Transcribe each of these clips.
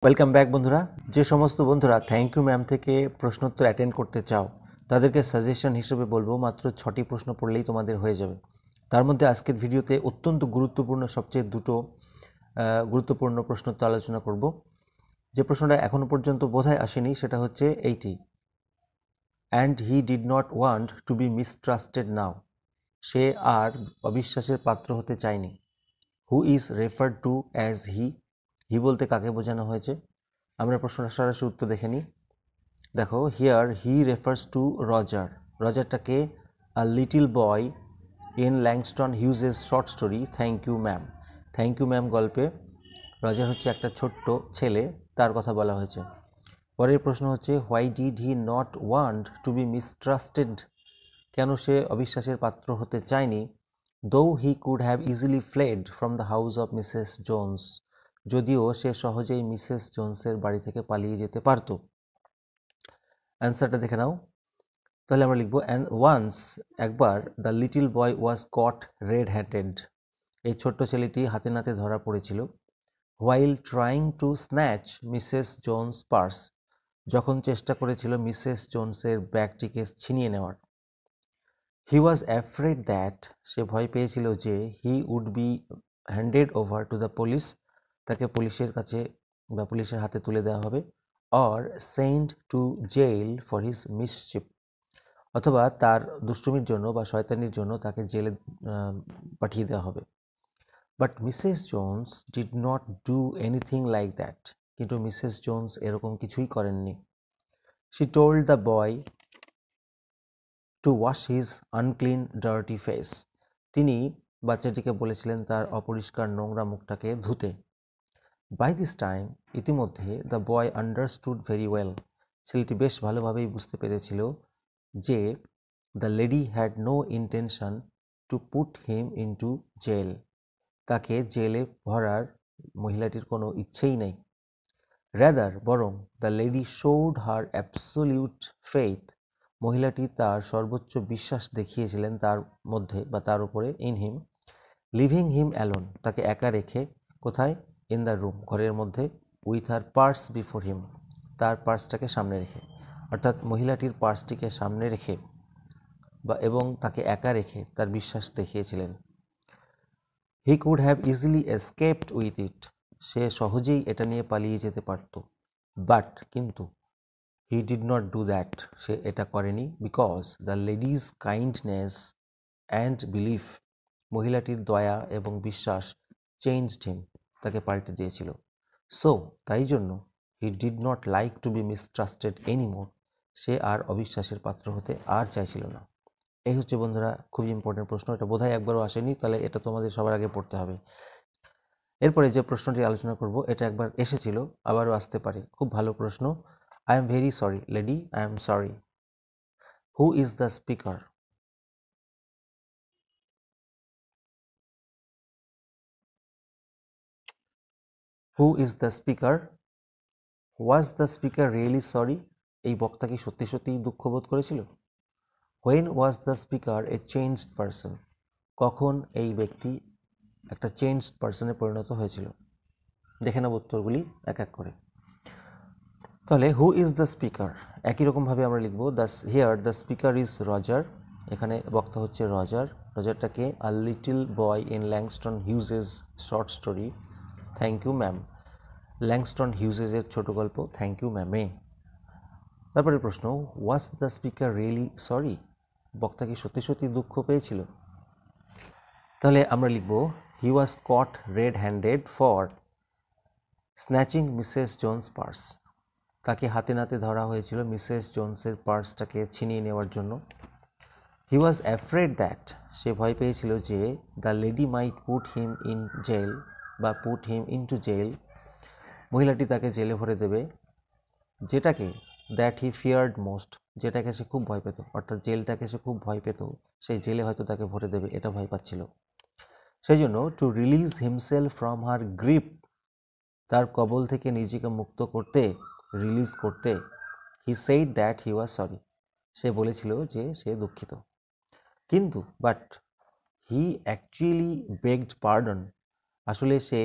Welcome back বন্ধুরা। যে সমস্ত বন্ধুরা থ্যাংক ইউ ম্যাম থেকে প্রশ্নোত্তর অ্যাটেন্ড করতে চাও তাদেরকে সাজেশন হিসেবে বলবো মাত্র 6টি প্রশ্ন পড়লেই তোমাদের হয়ে যাবে। তার মধ্যে আজকের ভিডিওতে অত্যন্ত গুরুত্বপূর্ণ সবচেয়ে দুটো গুরুত্বপূর্ণ প্রশ্নোত্তর আলোচনা করব। যে প্রশ্নটা এখনো পর্যন্ত বোধহয় আসেনি সেটা হচ্ছে এইটি, and he did not want to be mistrusted now. সে আর অবিশ্বাসের পাত্র হতে চায়নি। Who is referred to as he. He বলতে কাকে বোঝানো হয়েছে? আমরা প্রশ্নটা সরাসরি উত্তর দেখে নিই। দেখো, here he refers to Roger. রজারটাকে a little boy in Langston Hughes short story thank you ma'am. Thank you ma'am গল্পে রজার হচ্ছে একটা ছোট্ট ছেলে, তার কথা বলা হয়েছে। পরের প্রশ্ন হচ্ছে, why did he not want to be mistrusted. কেন সে অবিশ্বাসের পাত্র হতে চায়নি? Though he could have easily fled from the house of Mrs Jones. যদিও সে সহজেই মিসেস জোন্সের বাড়ি থেকে পালিয়ে যেতে পারত। অ্যান্সারটা দেখে নাও। তাহলে আমরা লিখবো, অ্যান্ড ওয়ান্স, একবার, the little boy was caught red handed. এই ছোট্ট ছেলেটি হাতে নাতে ধরা পড়েছিল। While trying to snatch Mrs Jones purse, যখন চেষ্টা করেছিল মিসেস জোন্সের ব্যাগটিকে ছিনিয়ে নেওয়ার। হি ওয়াজ অ্যাফ্রেড দ্যাট, সে ভয় পেয়েছিল যে he would be handed over to the police, তাকে পুলিশের কাছে বা পুলিশের হাতে তুলে দেওয়া হবে। Or send to jail for his mischief, অথবা তার দুষ্টুমির জন্য বা শয়তানির জন্য তাকে জেলে পাঠিয়ে দেওয়া হবে। But Mrs Jones did not do anything like that, কিন্তু মিসেস জোন্স এরকম কিছুই করেননি। She told the boy to wash his unclean dirty face, তিনি বাচ্চাটিকে বলেছিলেন তার অপরিষ্কার নোংরা মুখটাকে ধুতে। বাই দিস টাইম, ইতিমধ্যে, the boy understood very well, ছেলেটি বেশ ভালোভাবেই বুঝতে পেরেছিল যে the lady had no intention to put him into jail, তাকে জেলে ভরার মহিলাটির কোনো ইচ্ছেই নেই। র্যাদার, বরং, the lady showed her absolute faith, মহিলাটি তার সর্বোচ্চ বিশ্বাস দেখিয়েছিলেন তার মধ্যে বা তার উপরে, in him, living him alone, তাকে একা রেখে। কোথায়? ইন দ্য রুম, ঘরের মধ্যে, with her purse before him, তার পার্সটাকে সামনে রেখে। অর্থাৎ মহিলাটির পার্সটিকে সামনে রেখে এবং তাকে একা রেখে তার বিশ্বাস দেখিয়েছিলেন। He could have easily escaped with it, সে সহজেই এটা নিয়ে পালিয়ে যেতে পারত। বাট, কিন্তু, he did not do that, সে এটা করেনি। Because the lady's kindness and belief, মহিলাটির দয়া এবং বিশ্বাস, চেঞ্জড হিম, তাকে পাল্টে দিয়েছিল। সো, তাই জন্য, he did not like to be mistrusted anymore, সে আর অবিশ্বাসের পাত্র হতে আর চাইছিল না। এই হচ্ছে বন্ধুরা খুবই ইম্পর্টেন্ট প্রশ্ন, এটা বোধহয় একবারও আসেনি, তাহলে এটা তোমাদের সবার আগে পড়তে হবে। এরপরে যে প্রশ্নটি আলোচনা করব এটা একবার এসেছিল, আবারও আসতে পারে, খুব ভালো প্রশ্ন। I am very sorry lady, I am sorry. Who is the speaker? Who is the speaker? Was the speaker really sorry? এই বক্তা কি সত্যি সত্যিই দুঃখবোধ করেছিল? When was the speaker A changed person? কখন এই ব্যক্তি একটা চেঞ্জড পারসনে পরিণত হয়েছিল? দেখে নেব উত্তরগুলি এক এক করে। তাহলে হু ইজ দ্য স্পিকার একই রকমভাবে আমরা লিখব, here the speaker is Roger, এখানে বক্তা হচ্ছে রজার। রজারটাকে a little boy in Langston Hughes short story thank you ma'am, Langston হিউজেসের ছোট গল্প থ্যাংক ইউ ম্যামে। তারপরে প্রশ্ন, was the speaker really sorry? বক্তা কি সত্যি সত্যি দুঃখ পেয়েছিল? তাহলে আমরা লিখব, he was caught red handed for snatching Mrs Jones purse, তাকে হাতে নাতে ধরা হয়েছিল মিসেস জোন্সের পার্সটাকে ছিনিয়ে নেওয়ার জন্য। হি ওয়াজ অ্যাফ্রেড দ্যাট, সে ভয় পেয়েছিল যে the lady might put him in jail বা পুট হিম ইনটু জেল, মহিলাটি তাকে জেলে ভরে দেবে। যেটাকে, দ্যাট হি ফিয়ার্ড মোস্ট, যেটাকে সে খুব ভয় পেত, অর্থাৎ জেলটাকে সে খুব ভয় পেত, সেই জেলে হয়তো তাকে ভরে দেবে এটা ভয় পাচ্ছিল। সেই জন্য to release himself from her grip, তার কবল থেকে নিজেকে মুক্ত করতে, রিলিজ করতে, he said that he was sorry, সে বলেছিল যে সে দুঃখিত। কিন্তু but he actually begged pardon, আসলে সে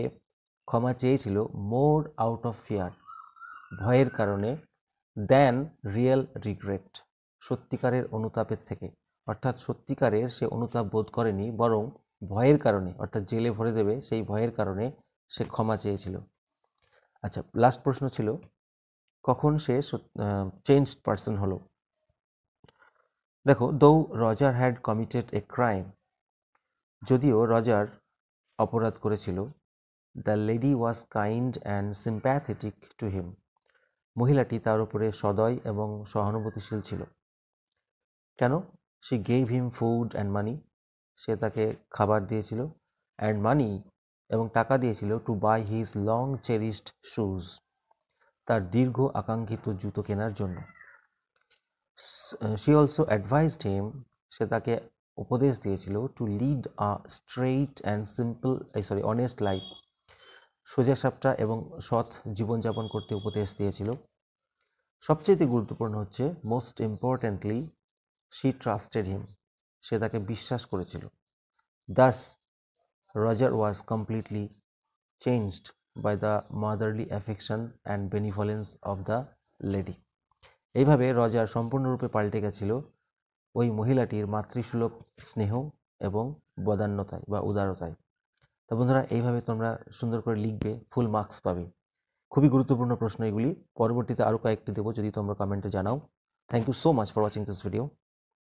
ক্ষমা চেয়েছিল মোর আউট অফ ফিয়ার, ভয়ের কারণে দ্যান রিয়েল রিগ্রেট, সত্যিকারের অনুতাপের থেকে। অর্থাৎ সত্যিকারের সে অনুতাপ বোধ করেনি, বরং ভয়ের কারণে, অর্থাৎ জেলে ভরে দেবে সেই ভয়ের কারণে সে ক্ষমা চেয়েছিল। আচ্ছা, লাস্ট প্রশ্ন ছিল কখন সে চেঞ্জড পার্সন হলো। দেখো, though Roger had committed a crime, যদিও রজার অপরাধ করেছিল, the lady was kind and sympathetic to him, মহিলাটি তার উপরে সদয় এবং সহানুভূতিশীল ছিল। কেন? She gave him food and money, সে তাকে খাবার দিয়েছিল, অ্যান্ড মানি, এবং টাকা দিয়েছিল, to buy his long cherished shoes, তার দীর্ঘ আকাঙ্ক্ষিত জুতো কেনার জন্য। শি অলসো অ্যাডভাইসড হিম, সে তাকে উপদেশ দিয়েছিল, to lead a straight and simple honest life, সোজাসাপটা এবং সৎ জীবনযাপন করতে উপদেশ দিয়েছিল। সবচেয়ে গুরুত্বপূর্ণ হচ্ছে, most importantly, she trusted him, সে তাকে বিশ্বাস করেছিল। Thus Roger was completely changed by the motherly affection and benevolence of the lady. এইভাবে রজার সম্পূর্ণরূপে পাল্টে গেছিল ওই মহিলাটির মাতৃসুলভ স্নেহ এবং বদান্যতায় বা উদারতায়। তা বন্ধুরা, এইভাবে তোমরা সুন্দর করে লিখবে, ফুল মার্কস পাবে। খুবই গুরুত্বপূর্ণ প্রশ্ন এগুলি। পরবর্তীতে আরও কয়েকটি দেবো, যদি তোমরা কমেন্টে জানাও। Thank you so much for watching this video.